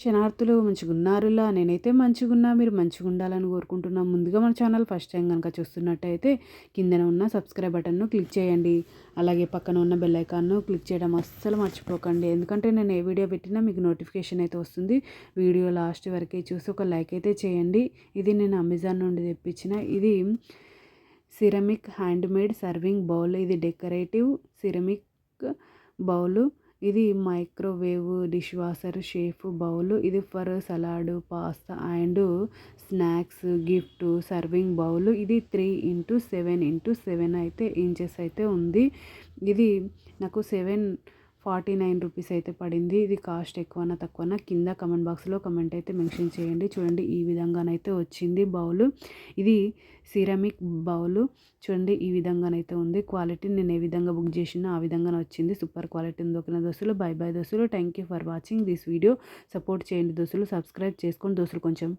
క్షణార్థులు మంచిగున్నారులా నేనైతే మంచిగున్నా. మీరు మంచిగుండాలని కోరుకుంటున్నా. ముందుగా మన ఛానల్ ఫస్ట్ టైం గనక చూస్తున్నట్టయితే కిందన ఉన్న సబ్స్క్రైబ్ బటన్ను క్లిక్ చేయండి. అలాగే పక్కన ఉన్న బెల్ ఐకాన్ను క్లిక్ చేయడం అస్సలు మర్చిపోకండి. ఎందుకంటే నేను ఏ వీడియో పెట్టినా మీకు నోటిఫికేషన్ అయితే వస్తుంది. వీడియో లాస్ట్ వరకే చూసి ఒక లైక్ అయితే చేయండి. ఇది నేను అమెజాన్ నుండి తెప్పించిన ఇది సిరమిక్ హ్యాండ్మేడ్ సర్వింగ్ బౌల్. ఇది డెకరేటివ్ సిరమిక్ బౌలు. ఇది మైక్రోవేవ్ డిష్ వాషర్ షేఫ్ బౌల్. ఇది for salad pasta and snacks gift serving bowl. ఇది 3x7x7 అయితే ఇంచెస్ అయితే ఉంది. ఇది నాకు 749 రూపీస్ అయితే పడింది. ఇది కాస్ట్ ఎక్కువనా తక్కువనా కింద కమెంట్ బాక్స్లో కమెంట్ అయితే మెన్షన్ చేయండి. చూడండి ఈ విధంగానైతే వచ్చింది బౌలు. ఇది సిరమిక్ బౌలు. చూడండి ఈ విధంగానైతే ఉంది. క్వాలిటీ నేను ఏ విధంగా బుక్ చేసినా ఆ విధంగానే వచ్చింది. సూపర్ క్వాలిటీ ఉంది. ఓకేనా దోస్తులు, బై బై దోస్తులు. Thank you for watching this video. Support చేయండి దోస్తులు, సబ్స్క్రైబ్ చేసుకోండి దోస్తులు కొంచెం.